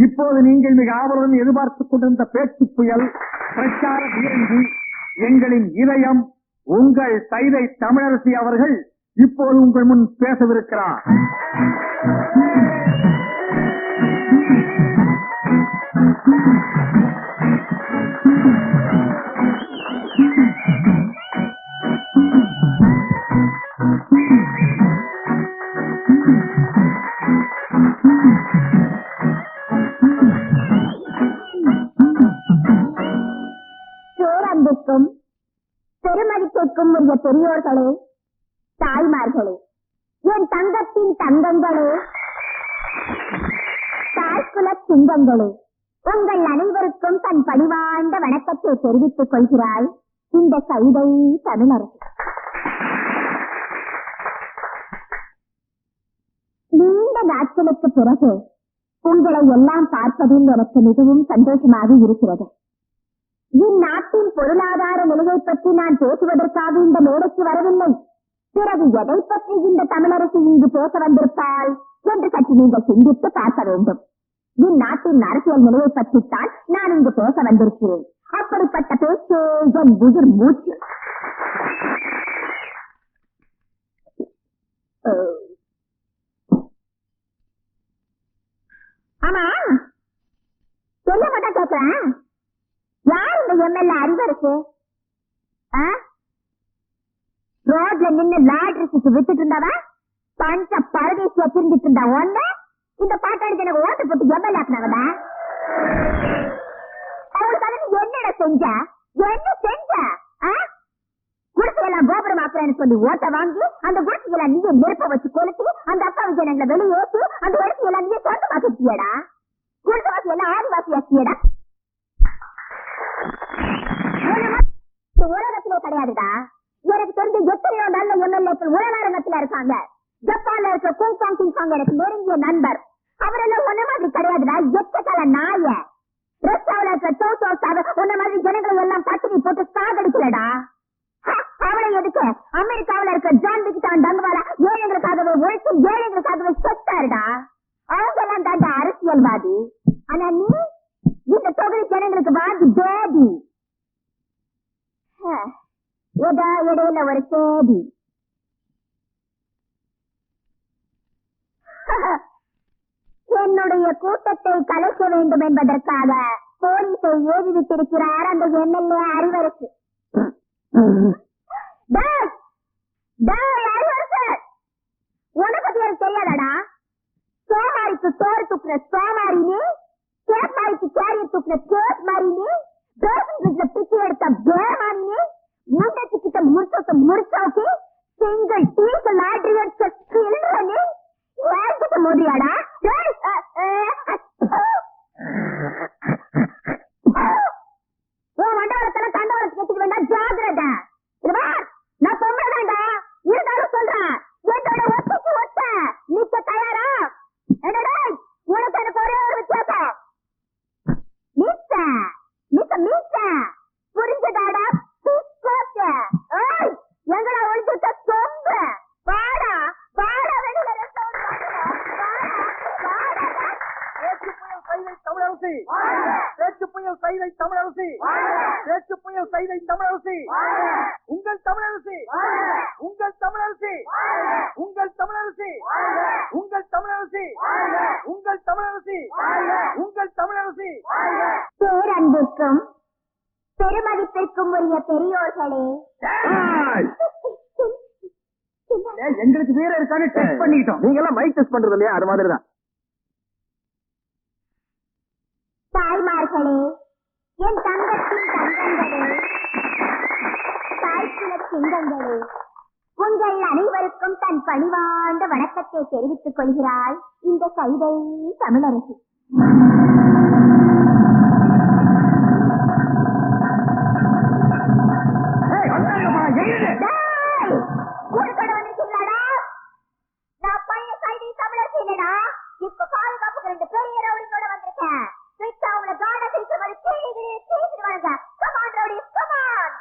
இப்போது நீங்கள் மிக ஆவலுடன் எதிர்பார்த்துக் கொண்டிருந்த பேச்சு புயல் பிரச்சார பீரங்கி எங்களின் இதயம் உங்கள் சைதை தமிழரசி அவர்கள் இப்போது உங்கள் முன் பேசவிருக்கிறார். பேரன்புக்கும் பெருமதிப்பிற்கும் உரிய பெரியோர்களே, தாய்மார்களே, என் தங்கத்தின் தங்கங்களே, தாய்குல சிங்கங்களே, உங்கள் அனைவருக்கும் தன் பணிவாழ்ந்த வணக்கத்தை தெரிவித்துக் கொள்கிறாய் இந்த சைதை தமிழரசி. நீண்ட நாட்களுக்கு பிறகு உங்களை எல்லாம் பார்ப்பதில் எனக்கு மிகவும் சந்தோஷமாக இருக்கிறது. இந்நாட்டின் பொருளாதார நிலையை பற்றி நான் பேசுவதற்காக இந்த மேடைக்கு வரவில்லை. பிறகு எதை பற்றி இந்த தமிழரசி இங்கு பேச வந்திருப்பாள் என்று சற்று நீங்கள் சிந்தித்து பார்க்க வேண்டும். இந்நாட்டின் அரசியல் நிலையை பற்றித்தான் நான் இங்கு பேச வந்திருக்கிறேன். அப்படிப்பட்ட பேச்சு என் உயிர் மூச்சு. ஆமா, சொல்ல மாட்டா கேட்கிறேன். யார் இந்த எம்எல்ஏ அறிவரசு? ரோட்ல நின்று லாட்ரிக்கு வித்துட்டு இருந்தாவா பஞ்ச பரதேசியா திரும்பிட்டு இருந்தா ஒண்ணு இந்த பாட்டாடி எனக்கு ஓட்டு போட்டு எம்எல்ஏ ஆக்குனாவதா? அவளுக்காக நீ என்னடா செஞ்ச? என்ன செஞ்ச? குடிசையெல்லாம் கோபுரம் ஆக்குறேன்னு சொல்லி ஓட்ட வாங்கி அந்த குடிசையெல்லாம் நீங்க நெருப்ப வச்சு கொளுத்தி அந்த அப்பாவி ஜனங்களை வெளியேற்றி அந்த இடத்தையெல்லாம் நீங்க சொந்தமாக்கிட்டியடா. குடிசைவாசி எல்லாம் ஆதிவாசி ஆக்கியடா. உலகத்திலே கிடையாதுடா. எனக்கு தெரிஞ்ச எத்தனையோ நல்ல எம்எல்ஏக்கள் உலகாரங்கத்துல இருக்காங்க. ஜப்பான்ல இருக்க கூங்காங் கிங்காங் எனக்கு நெருங்கிய நண்பர். அவரெல்லாம் ஒன்ன மாதிரி கிடையாதுடா. எச்சக்கால நாய ரஷ்யாவில இருக்க சோசோசாவ ஒன்ன மாதிரி ஜனங்களை எல்லாம் பட்டினி போட்டு சாகடிக்கலடா. அவளை எதுக்கு அமெரிக்காவில இருக்க ஜான் விக்கிட்டான் டங்குவால ஏழைகளுக்காகவே உழைச்சு ஏழைகளுக்காகவே செத்தாருடா. அவங்க எல்லாம் தாண்டா அரசியல்வாதி. ஆனா நீ இந்த தொகுதி ஜனங்களுக்கு வாதி பேதி. ஏதா இடையில ஒரு சேதி. என்னுடைய கூட்டத்தை கலைக்க வேண்டும் என்பதற்காக போலீஸை ஏவிவிட்டிருக்கிறார் அந்த எம்எல்ஏ அறிவரசு. உனக்கு பத்தி எனக்கு தெரியாதடா. சோமாரிக்கு சோறு துப்புற சோமாரினே, கேப்பாரிக்கு கேரியர் துப்புற கேஸ் மாறினே, பிச்சை எடுத்த பேமாரினே, முண்டச்சு கிட்ட முடிச்ச முடிச்சாக்கி சிங்கிள் டீக்கு லாட்ரி எடுத்த சில்றனே ஏற்கிட்ட மோதியாடா. மண்டவரத்தெல்லாம் கண்டவரத்து கேட்டுக்க வேண்டாம். ஜாகிரதா. நான் சொல்றேன்டா, இருந்தாலும் சொல்றேன். என்னோட ஒத்திக்கு ஒத்த நிக்க தயாரா? என்னடா உனக்கு எனக்கு ஒரே ஒரு வித்தியாசம். மிச்ச மிச்ச மிச்ச புரிஞ்சதாடா? எங்களா ஒழிச்சுட்ட சொம்ப பாடா பாடா வெளியில தமிழரசி, பேச்சு புயல் சைதை தமிழரசி, பேச்சு புயல் சைதை தமிழரசி, உங்கள் தமிழரசி, உங்கள் தமிழரசி, உங்கள் தமிழரசி, உங்கள் தமிழரசி, உங்கள் தமிழரசி, உங்கள் தமிழரசி. பேரன்பிற்கும் பெருமதிப்பிற்கும் உரிய பெரியோர்களே, எங்களுக்கு வீர இருக்கான்னு டெஸ்ட் பண்ணிக்கிட்டோம். நீங்க எல்லாம் மைக் டெஸ்ட் பண்றது இல்லையா? அது மாதிரிதான். தாய்மார்களே, என் தங்கத்தின் தங்கங்களே, தாய்க்குல சிங்கங்களே, உங்கள் அனைவருக்கும் தன் பணிவாழ்ந்த வணக்கத்தை தெரிவித்துக் கொள்கிறாய் இந்த சைதை தமிழரசி. நான் பழைய சைதை தமிழரசி இல்லடா. இப்ப பாதுகாப்புக்கு 2 பெரிய ரவுடிங்களோட வந்திருக்கேன். அவங்கள காட சிரிக்கிற மாதிரி கேள்விடுவாங்க. Come on rowdy come on.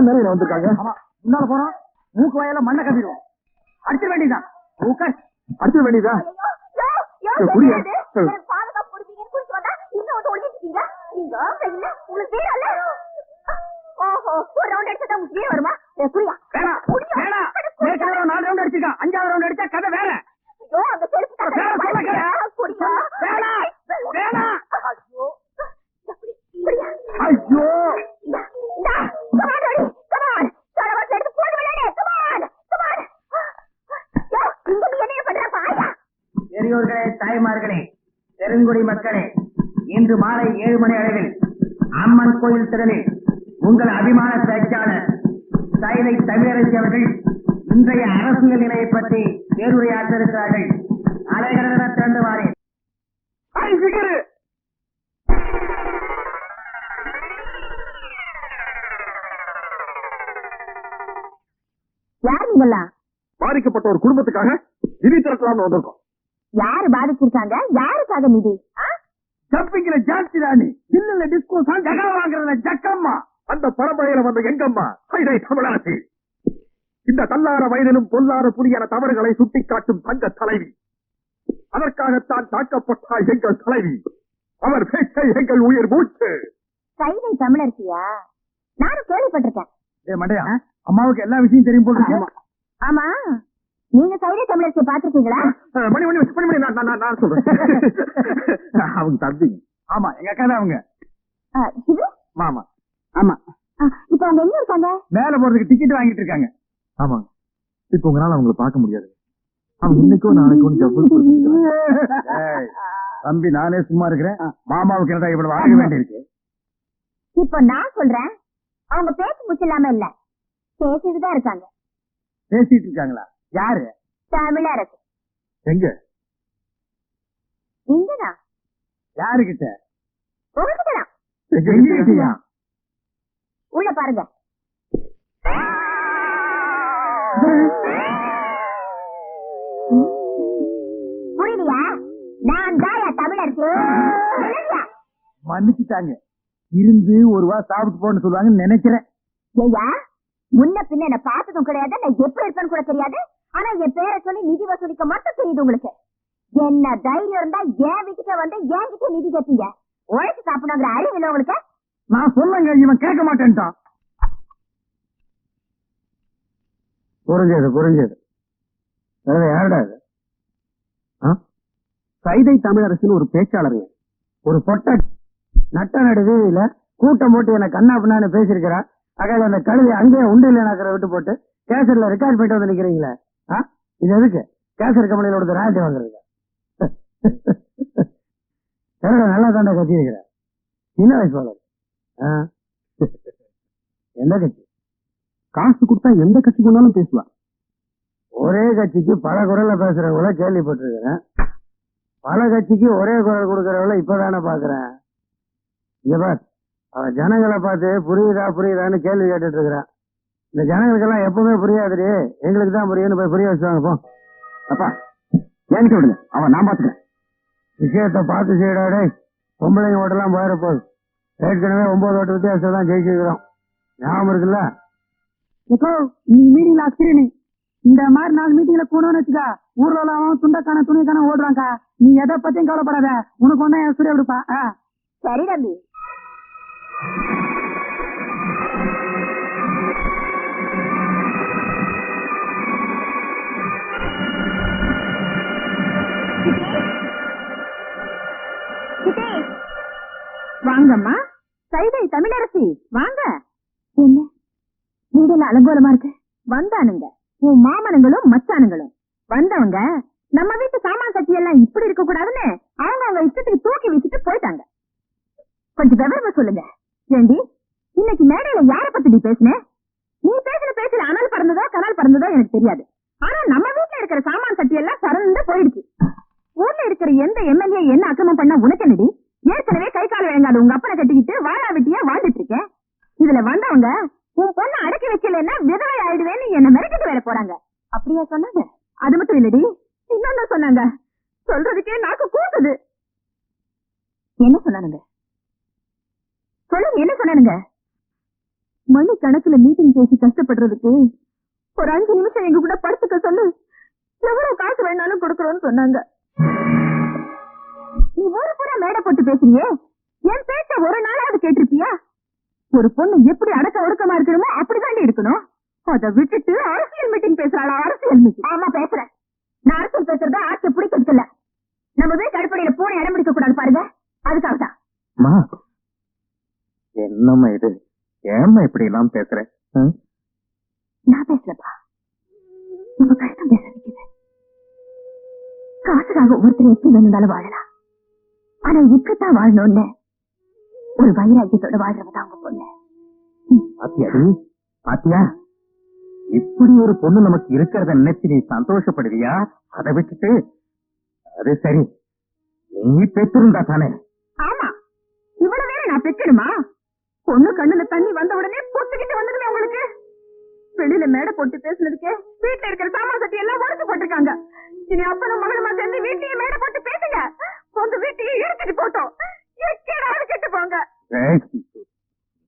நிலையில வந்திருக்காங்க. ஆமா, முன்னால போறோம், மூக்கு வாயில மண்ணை கட்டிடுவோம். அடிச்ச வேண்டியதான். அடிச்ச வேண்டியதா? புரியா? பாதுகாப்பு கொடுப்பீங்கன்னு குறிச்சு வந்தா இன்னும் வந்து ஒழிச்சிட்டீங்க. நீங்க உங்களுக்கு வீரம் இல்ல. ஓஹோ, ஒரு ரவுண்ட் அடிச்சா உங்களுக்கு வீரம் வருமா? புரியா? வேணாம், வேணாம். ஏற்கனவே 4 ரவுண்ட் அடிச்சிருக்கான். 5வது ரவுண்ட் அடிச்சா கதை வேற. ஐயோ, அந்த செருப்பு புரியா? வேணாம், வேணாம். புரியா? ஐயோ, பெரியோர்களே, தாய்மார்களே, பெருங்குடி மக்களே, இன்று மாலை 7 மணி அளவில் அம்மன் கோயில் திறனில் உங்கள் அபிமான பேச்சாளர் சைதை தமிழரசி அவர்கள் இன்றைய அரசியல் நிலையை பற்றி பேருரையாற்ற இருக்கிறார்கள். அலைகடன திரண்டு வாரேன். யார் நீங்களா? பாதிக்கப்பட்ட ஒரு குடும்பத்துக்காக நிதி திரட்டலாம்னு வந்திருக்கோம். யாரு பாதிச்சிருக்காங்க? யாருக்காக நிதி? ஜம்பிங்ல ஜாஸ்தி ராணி, இல்ல டிஸ்கோ ஜகா வாங்குறதுல ஜக்கம்மா, அந்த பரம்பரையில வந்த எங்கம்மா சைதை தமிழரசி. இந்த தள்ளார வயதிலும் பொல்லாத புலியான தவறுகளை சுட்டிக்காட்டும் தங்க தலைவி. அதற்காகத்தான் தாக்கப்பட்டார் எங்கள் தலைவி. அவர் பேச்சை எங்கள் உயிர் மூச்சு. சைதை தமிழரசியா? நானும் கேள்விப்பட்டிருக்கேன். மண்டையா, அம்மாவுக்கு எல்லா விஷயம் தெரியும் போல. ஆமா, நீங்க சைதை தமிழரசியை பாத்துருக்கீங்களா? மணி மணி மணி மணி நான் சொல்றேன். அவங்க தம்பி. ஆமா, எங்க அக்கா தான் அவங்க. இது மாமா. ஆமா. இப்ப அவங்க எங்க இருக்காங்க? மேல போறதுக்கு டிக்கெட் வாங்கிட்டு இருக்காங்க. ஆமா, இப்ப உங்களால அவங்களை பார்க்க முடியாது. அவங்க இன்னைக்கோ நாளைக்கோ தம்பி, நானே சும்மா இருக்கிறேன். மாமாவுக்கு என்னடா இவ்வளவு வாங்க வேண்டியிருக்கு. இப்ப நான் சொல்றேன், அவங்க பேச்சு முச்சில்லாம இல்ல, பேசிட்டுதான் இருக்காங்க. பேசிட்டு இருக்காங்களா? யாரு? தமிழரசு. எங்க? இங்கதான். யாருகிட்ட? உங்ககிட்டதான். எங்ககிட்டயா? உள்ள பாருங்க. புரியலையா? நான் தாயா தமிழரசு. மன்னிச்சுட்டாங்க. இருந்து ஒரு வா சாப்பிட்டு போன்னு சொல்லுவாங்கன்னு நினைக்கிறேன். ஐயா, முன்ன பின்ன என்ன பார்த்ததும் கிடையாது, நான் எப்படி இருப்பேன்னு கூட தெரியாது. ஆனா என் பேரை சொல்லி நிதி வசூலிக்க மட்டும் தெரியுது உங்களுக்கு. என்ன தைரியம் இருந்தா என் வீட்டுக்கே வந்து என்கிட்ட நிதி கேட்பீங்க? உழைச்சு சாப்பிடுங்கிற அறிவு இல்லை உங்களுக்கு? நான் சொல்லுங்க, இவன் கேட்க மாட்டேன்ட்டான். புரிஞ்சது. யாருடா இது? சைதை தமிழரசுன்னு ஒரு பேச்சாளருங்க. ஒரு பொட்ட நட்ட நடுவில் கூட்டம் போட்டு என்ன கண்ணா பின்னான்னு பேசிருக்கிறா. அதாவது அந்த கழுதை அங்கேயே உண்டு இல்லைனாக்கிற விட்டு போட்டு கேசர்ல ரெக்கார்ட் பண்ணிட்டு வந்து நிக்கிறீங்களே. இது எதுக்கு? கேசர் கம்பெனியில ஒரு ராஜ்யம் வாங்குறதுக்கு. நல்லா தாண்டா கட்சி இருக்கிற சின்ன வயசு வளர். எந்த கட்சி? காசு கொடுத்தா எந்த கட்சி கொண்டாலும் பேசுவா. ஒரே கட்சிக்கு பல குரல்ல பேசுறவங்கள கேள்விப்பட்டிருக்கிறேன். பல கட்சிக்கு ஒரே குரல் கொடுக்கறவங்கள இப்பதானே பாக்குறேன். இங்க பார், அவன் ஜனங்களை பார்த்து புரியுதான்னு கேள்வி கேட்டுட்டு இருக்கிறான். இந்த ஜனங்களுக்கெல்லாம் எப்பவுமே புரியாதுடி, எங்களுக்கு தான் புரியும்னு போய் புரிய வச்சுவாங்க. போ அப்பா, ஏன்னு விடுங்க, அவன் நான் பாத்துக்கிறேன். விஷயத்த பார்த்து செய்யடாடே. பொம்பளைங்க ஓட்டெல்லாம் போயிட போகுது. ஏற்கனவே 9 ஓட்டு வித்தியாசம் தான் ஜெயிச்சிருக்கிறோம். ஞாபகம் இருக்குல்ல? நீ மீட்டிங்ல ஆசிரியனி இந்த மாதிரி 4 மீட்டிங்ல போனோம்னு வச்சுக்கா, ஊர்ல அவன் துண்டக்கான துணிக்கான ஓடுறாங்க. நீ எதை பத்தியும் கவலைப்படாத, உனக்கு ஒண்ணா என் சூரிய விடுப்பா. சரி தம்பி. வாங்கம்மா, சைதை தமிழரசி வாங்க. என்ன வீடெல்லாம் அலங்கோலமா இருக்கு? வந்தானுங்க உன் மாமனுங்களும் மச்சானுங்களும். வந்தவங்க நம்ம வீட்டு சாமான் கட்சி எல்லாம் இப்படி இருக்க கூடாதுன்னு அவங்க இஷ்டத்துக்கு தூக்கி வச்சுட்டு போயிட்டாங்க. கொஞ்சம் விவரமா சொல்லுங்க. ஏண்டி, இன்னைக்கு மேடையில யார பத்தி நீ பேசுன? நீ பேசுற பேசுற அனல் பறந்ததோ கனல் பறந்ததோ எனக்கு தெரியாது. ஆனா நம்ம வீட்டுல இருக்கிற சாமான் கட்டி எல்லாம் பறந்து போயிடுச்சு. ஊர்ல இருக்கிற எந்த எம்எல்ஏ என்ன அக்கிரமம் பண்ண உனக்கு என்னடி? ஏற்கனவே கை கால் வழங்காத உங்க அப்பனை கட்டிக்கிட்டு வாழா வெட்டியா வாழ்ந்துட்டு இருக்கேன். இதுல வந்தவங்க உன் பொண்ணு அடக்கி வைக்கலன்னா விதவை ஆயிடுவேன்னு என்ன மிரட்டிட்டு வேற போறாங்க. அப்படியா சொன்னாங்க? அது மட்டும் இல்லடி, இன்னொன்னு சொன்னாங்க. சொல்றதுக்கே நாக்கு கூட்டுது. என்ன சொன்னானுங்க? சொல்லுங்க, என்ன சொன்னானுங்க? மணி கணக்குல மீட்டிங் பேசி கஷ்டப்படுறதுக்கு ஒரு 5 நிமிஷம் எங்க கூட படுத்துக்க சொல்லு, எவ்வளவு காசு வேணாலும் கொடுக்கறோம்னு சொன்னாங்க. நீ ஒரு புற மேடை போட்டு பேசுறியே, என் பேச்ச ஒரு நாளாவது கேட்டிருப்பியா? ஒரு பொண்ணு எப்படி அடக்க ஒடுக்கமா இருக்கணுமோ அப்படிதான் இருக்கணும். அதை விட்டுட்டு அரசியல் மீட்டிங் பேசுறாளா? அரசியல் மீட்டிங்? ஆமா பேசுறேன். நான் அரசியல் பேசுறத ஆட்சி பிடிக்கிறது இல்ல. நம்ம வீட்டு அடிப்படையில பூனை இடம் பிடிக்க கூடாது பாருங்க, அதுக்காக தான். என்னம்மா இது? ஏம்மா இப்படி எல்லாம் பேசுற? நான் பேசுறப்பா, நம்ம கஷ்டம் பேச வைக்குது. காசுக்காக ஒவ்வொருத்தரும் எப்படி வேணும்னாலும் வாழலாம், ஆனா இப்படித்தான் வாழணும்னு ஒரு வைராக்கியத்தோட வாழ்றவதான் அவங்க பொண்ணு. பாத்தியா, இப்படி ஒரு பொண்ணு நமக்கு இருக்கிறத நினைச்சு நீ சந்தோஷப்படுவியா? அதை விட்டுட்டு அது சரி, நீ பெற்றிருந்தா தானே. ஆமா, இவ்வளவு வேற நான் பெக்கணுமா? பொண்ணு கண்ணுல தண்ணி வந்த உடனே பொத்துக்கிட்டு வந்துடுமே உங்களுக்கு. வெளியில மேடை போட்டு பேசுனதுக்கே வீட்டுல இருக்கிற சாமான் சட்டி